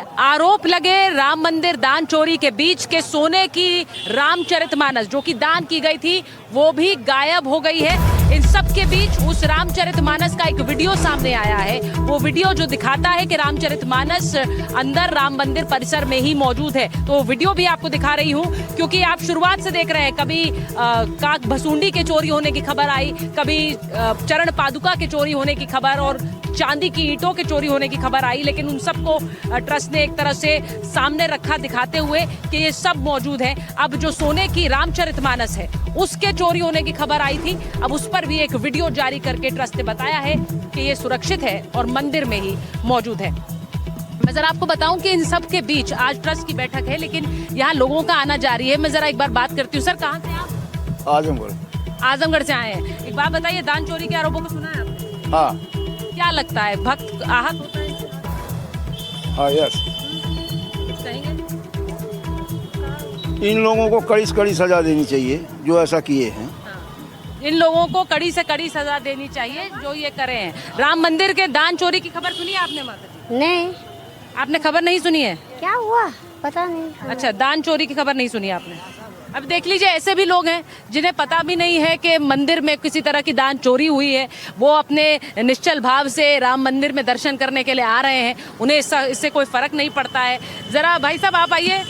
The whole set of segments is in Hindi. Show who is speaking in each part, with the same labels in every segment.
Speaker 1: आरोप लगे राम मंदिर दान चोरी के बीच के सोने की रामचरितमानस जो कि दान की गई थी वो भी गायब हो गई है। इन सब के बीच उस रामचरितमानस का एक वीडियो सामने आया है। वो वीडियो जो दिखाता है कि रामचरितमानस अंदर राम मंदिर परिसर में ही मौजूद है। तो वो वीडियो भी आपको दिखा रही हूँ क्योंकि आप शुरुआत से देख रहे हैं, कभी काक भसूंडी के चोरी होने की खबर आई, कभी चरण पादुका के चोरी होने की खबर और चांदी की ईंटों के चोरी होने की खबर आई, लेकिन उन सबको ट्रस्ट ने एक तरह से सामने रखा दिखाते हुए कि ये सब मौजूद है। अब जो सोने की रामचरितमानस है उसके चोरी होने की खबर आई थी, अब उस पर भी एक वीडियो जारी करके ट्रस्ट ने बताया है कि ये सुरक्षित है और मंदिर में ही मौजूद है। मैं जरा आपको बताऊं कि इन सब के बीच आज ट्रस्ट की बैठक है, लेकिन यहाँ लोगों का आना जारी है। मैं जरा एक बार बात करती हूँ। सर, कहाँ से आप? आजमगढ़ से आए हैं। एक बात बताइए, दान चोरी के आरोपों को सुना है आपने?
Speaker 2: हाँ।
Speaker 1: क्या लगता है, भक्त आहत होता है?
Speaker 2: हाँ, यस।
Speaker 1: कुछ कहेंगे?
Speaker 2: इन लोगों को कड़ी से कड़ी सजा देनी चाहिए जो ऐसा किए हैं।
Speaker 1: इन लोगों को कड़ी से कड़ी सजा देनी चाहिए जो ये करे हैं। राम मंदिर के दान चोरी की खबर सुनी है आपने माता जी?
Speaker 3: नहीं।
Speaker 1: आपने खबर नहीं सुनी है?
Speaker 3: क्या हुआ पता नहीं।
Speaker 1: अच्छा, दान चोरी की खबर नहीं सुनी आपने। अब देख लीजिए, ऐसे भी लोग हैं जिन्हें पता भी नहीं है कि मंदिर में किसी तरह की दान चोरी हुई है। वो अपने निश्चल भाव से राम मंदिर में दर्शन करने के लिए आ रहे हैं, उन्हें इससे कोई फर्क नहीं पड़ता है। जरा भाई साहब आप आइए।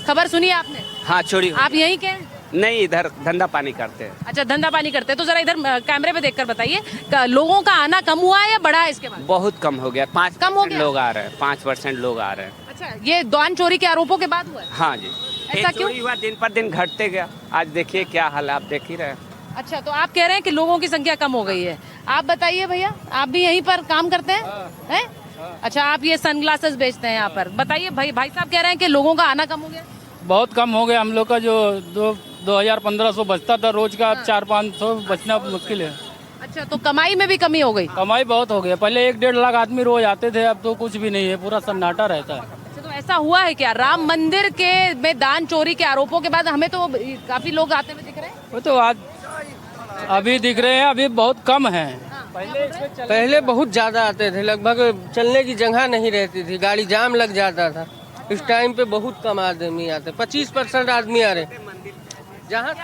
Speaker 1: खबर सुनी है आपने?
Speaker 4: हाँ, चोरी।
Speaker 1: आप यहीं के?
Speaker 4: नहीं, इधर धंधा पानी करते हैं।
Speaker 1: अच्छा, धंधा पानी करते हैं। तो जरा इधर कैमरे पे देखकर बताइए, लोगों का आना कम हुआ है या बढ़ा है इसके बाद?
Speaker 4: बहुत कम हो गया। 5% लोग आ रहे हैं। 5% लोग आ रहे हैं।
Speaker 1: अच्छा, ये दान चोरी के आरोपों के बाद हुआ है?
Speaker 4: हाँ जी।
Speaker 1: ऐसा क्यों?
Speaker 4: चोरी हुआ, दिन पर दिन घटते गया। आज देखिए क्या हाल है, आप देख ही रहे हैं।
Speaker 1: अच्छा, तो आप कह रहे हैं कि लोगों की संख्या कम हो गई है। आप बताइए भैया, आप भी यहीं पर काम करते हैं? हैं? अच्छा, आप ये सनग्लासेस बेचते हैं यहाँ पर। बताइए भाई साहब कह रहे हैं कि लोगों का आना कम हो गया।
Speaker 5: बहुत कम हो गया। हम लोग का जो 2000-1500 बचता था रोज का, 400-500 बचना मुश्किल है।
Speaker 1: अच्छा, तो कमाई में भी कमी हो गई?
Speaker 5: कमाई बहुत हो गया। पहले 1-1.5 लाख आदमी रोज आते थे, अब तो कुछ भी नहीं है, पूरा सन्नाटा रहता है।
Speaker 1: अच्छा, तो ऐसा हुआ है क्या राम मंदिर के में दान चोरी के आरोपों के बाद? हमें तो काफी लोग आते हुए दिख रहे हैं।
Speaker 5: वो तो आज अभी दिख रहे हैं, अभी बहुत कम है।
Speaker 6: पहले बहुत ज्यादा आते थे, लगभग चलने की जगह नहीं रहती थी, गाड़ी जाम लग जाता था। इस टाइम पे बहुत कम आदमी आते, 25% आदमी आ रहे। जहाँ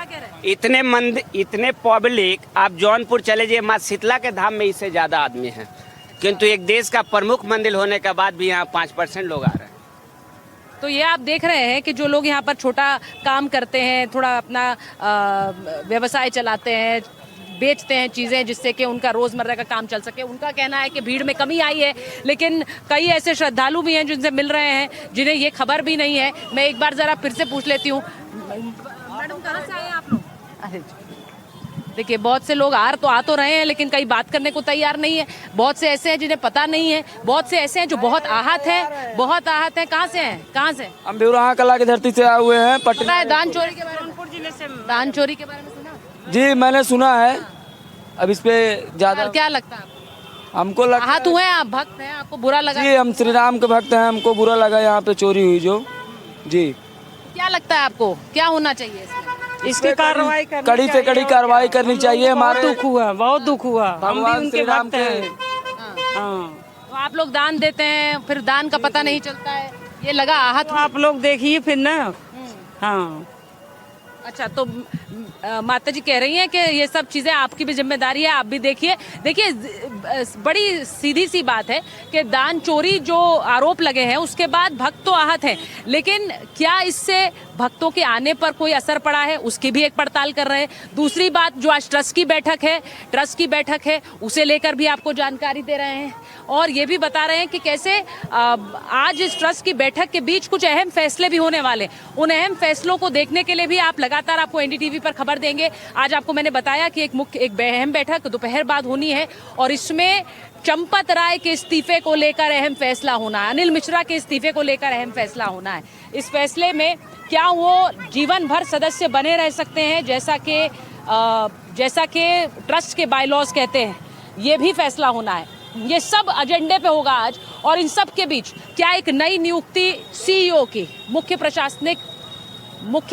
Speaker 4: इतने पब्लिक, आप जौनपुर चले जाइए, माँ शीतला के धाम में इससे ज्यादा आदमी हैं, किंतु एक देश का प्रमुख मंदिर होने के बाद भी यहाँ 5% लोग आ रहे हैं।
Speaker 1: तो ये आप देख रहे हैं कि जो लोग यहाँ पर छोटा काम करते हैं, थोड़ा अपना व्यवसाय चलाते हैं, बेचते हैं चीज़ें जिससे कि उनका रोज़मर्रा का काम चल सके, उनका कहना है कि भीड़ में कमी आई है। लेकिन कई ऐसे श्रद्धालु भी हैं जिनसे मिल रहे हैं जिन्हें ये खबर भी नहीं है। मैं एक बार ज़रा फिर से पूछ लेती हूँ, मैडम कहाँ से आए हैं आप लोग? अरे देखिए, बहुत से लोग आ तो रहे हैं, लेकिन कई बात करने को तैयार नहीं है। बहुत से ऐसे हैं जिन्हें पता नहीं है, बहुत से ऐसे हैं जो बहुत आहत हैं, बहुत आहत हैं। कहाँ से हैं? कहाँ से?
Speaker 7: हम बिउराहा कला की धरती से आए हुए हैं।
Speaker 1: पता है दान चोरी के बारे में? जिले से दान चोरी के बारे में सुना?
Speaker 7: जी, मैंने सुना है। अब इस पे ज्यादा
Speaker 1: क्या लगता है
Speaker 7: हमको लगता
Speaker 1: आहत हुए हैं आप, भक्त हैं, आपको बुरा लगा?
Speaker 7: जी, हम श्री राम के भक्त हैं, हमको बुरा लगा यहाँ पे चोरी हुई जो। जी,
Speaker 1: क्या लगता है आपको, क्या होना चाहिए
Speaker 8: इसकी कार्रवाई
Speaker 7: कड़ी से कड़ी कार्रवाई करनी चाहिए। हमारे
Speaker 8: बहुत दुख हुआ। हम भी उनके भक्त हैं।
Speaker 1: तो आप लोग दान देते हैं, फिर दान का पता नहीं चलता है, ये लगा आहत।
Speaker 8: आप लोग देखिए फिर ना। हाँ।
Speaker 1: अच्छा, तो माता जी कह रही हैं कि ये सब चीज़ें आपकी भी जिम्मेदारी है, आप भी देखिए। देखिए, बड़ी सीधी सी बात है कि दान चोरी जो आरोप लगे हैं उसके बाद भक्त तो आहत हैं, लेकिन क्या इससे भक्तों के आने पर कोई असर पड़ा है, उसकी भी एक पड़ताल कर रहे हैं। दूसरी बात, जो आज ट्रस्ट की बैठक है उसे लेकर भी आपको जानकारी दे रहे हैं और ये भी बता रहे हैं कि कैसे आज इस ट्रस्ट की बैठक के बीच कुछ अहम फैसले भी होने वाले। उन अहम फैसलों को देखने के लिए भी आप लगातार आपको एनडीटीवी पर खबर देंगे। आज आपको मैंने बताया कि एक अहम बैठक दोपहर बाद होनी है और इसमें चंपत राय के इस्तीफे को लेकर अहम फैसला होना है, अनिल मिश्रा के इस्तीफे को लेकर अहम फैसला होना है। इस फैसले में क्या वो जीवन भर सदस्य बने रह सकते हैं जैसा कि ट्रस्ट के बायलॉज कहते हैं, ये भी फैसला होना है। ये सब एजेंडे पे होगा आज। और इन सब के बीच क्या एक नई नियुक्ति सीईओ की, मुख्य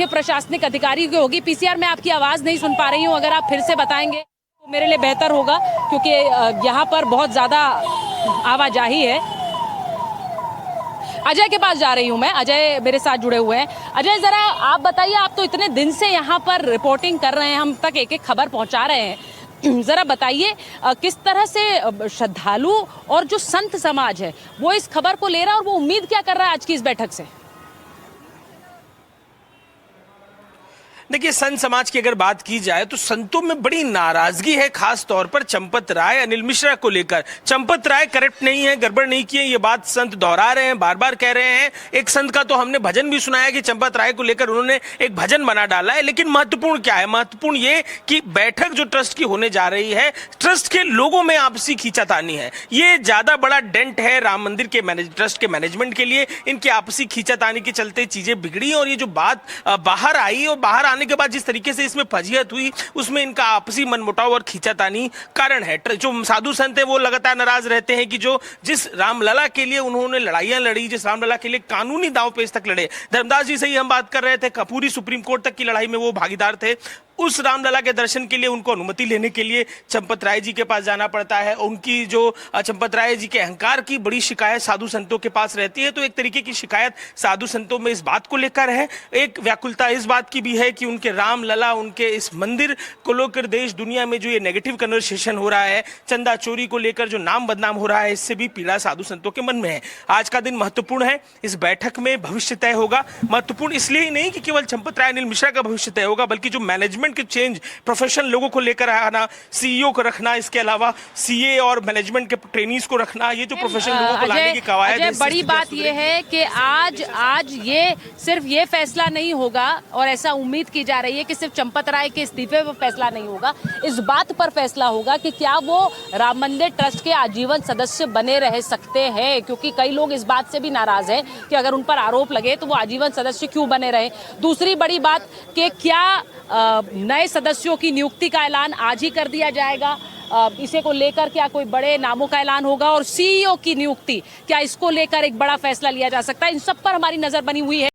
Speaker 1: प्रशासनिक अधिकारी की होगी? पीसीआर में आपकी आवाज़ नहीं सुन पा रही हूँ, अगर आप फिर से बताएंगे तो मेरे लिए बेहतर होगा, क्योंकि यहाँ पर बहुत ज़्यादा आवाजाही है। अजय के पास जा रही हूँ मैं। अजय मेरे साथ जुड़े हुए हैं। अजय, जरा आप बताइए, आप तो इतने दिन से यहाँ पर रिपोर्टिंग कर रहे हैं, हम तक एक एक खबर पहुँचा रहे हैं, जरा बताइए किस तरह से श्रद्धालु और जो संत समाज है वो इस खबर को ले रहा है और वो उम्मीद क्या कर रहा है आज की इस बैठक से?
Speaker 9: देखिए, संत समाज की अगर बात की जाए तो संतों में बड़ी नाराजगी है, खास तौर पर चंपत राय अनिल मिश्रा को लेकर। चंपत राय करप्ट नहीं है, गड़बड़ नहीं की है, ये बात संत दोहरा रहे हैं, बार बार कह रहे हैं। एक संत का तो हमने भजन भी सुनाया कि चंपत राय को लेकर उन्होंने एक भजन बना डाला है। लेकिन महत्वपूर्ण क्या है? महत्वपूर्ण ये कि बैठक जो ट्रस्ट की होने जा रही है, ट्रस्ट के लोगों में आपसी खींचातानी है। ये ज्यादा बड़ा डेंट है राम मंदिर के ट्रस्ट के मैनेजमेंट के लिए। इनकी आपसी खींचातानी के चलते चीजें बिगड़ी और ये जो बात बाहर आई और बाहर आने के बाद जिस तरीके से इसमें फजीहत हुई, उसमें इनका आपसी मनमुटाव और खींचातानी कारण है। जो साधु संत है वो लगातार नाराज रहते हैं कि जो जिस रामलला के लिए उन्होंने लड़ाइयां लड़ी, जिस रामलला के लिए कानूनी दांव पेच तक लड़े, धर्मदास जी से ही हम बात कर रहे थे, पूरी सुप्रीम कोर्ट तक की लड़ाई में वो भागीदार थे, उस रामलला के दर्शन के लिए उनको अनुमति लेने के लिए चंपत राय जी के पास जाना पड़ता है। उनकी जो चंपत राय जी के अहंकार की बड़ी शिकायत साधु संतों के पास रहती है। तो एक तरीके की शिकायत साधु संतों में इस बात को लेकर है। एक व्याकुलता इस बात की भी है कि उनके रामलला, उनके इस मंदिर को लेकर देश दुनिया में जो ये नेगेटिव कन्वर्सेशन हो रहा है, चंदा चोरी को लेकर जो नाम बदनाम हो रहा है, इससे भी पीड़ा साधु संतों के मन में है। आज का दिन महत्वपूर्ण है। इस बैठक में भविष्य तय होगा। महत्वपूर्ण इसलिए ही नहीं कि केवल चंपत राय अनिल मिश्रा का भविष्य तय होगा, बल्कि जो मैनेजमेंट के चेंज, प्रोफेशनल लोगों को लेकर आना, सीईओ को रखना, इसके अलावा सीए और मैनेजमेंट के ट्रेनीज को रखना, ये जो प्रोफेशनल लोगों को लाने की कवायद है।
Speaker 1: बड़ी बात ये है कि आज ये सिर्फ ये फैसला नहीं होगा और ऐसा उम्मीद की जा रही है कि सिर्फ चंपत राय के इस्तीफे पर फैसला नहीं होगा, इस बात पर फैसला होगा कि क्या वो राम मंदिर ट्रस्ट के आजीवन सदस्य बने रह सकते हैं, क्योंकि कई लोग इस बात से भी नाराज हैं कि अगर उन पर आरोप लगे तो वो आजीवन सदस्य क्यों बने रहे। दूसरी बड़ी बात कि क्या नए सदस्यों की नियुक्ति का ऐलान आज ही कर दिया जाएगा, इसे को लेकर क्या कोई बड़े नामों का ऐलान होगा, और सीईओ की नियुक्ति क्या इसको लेकर एक बड़ा फैसला लिया जा सकता है। इन सब पर हमारी नजर बनी हुई है।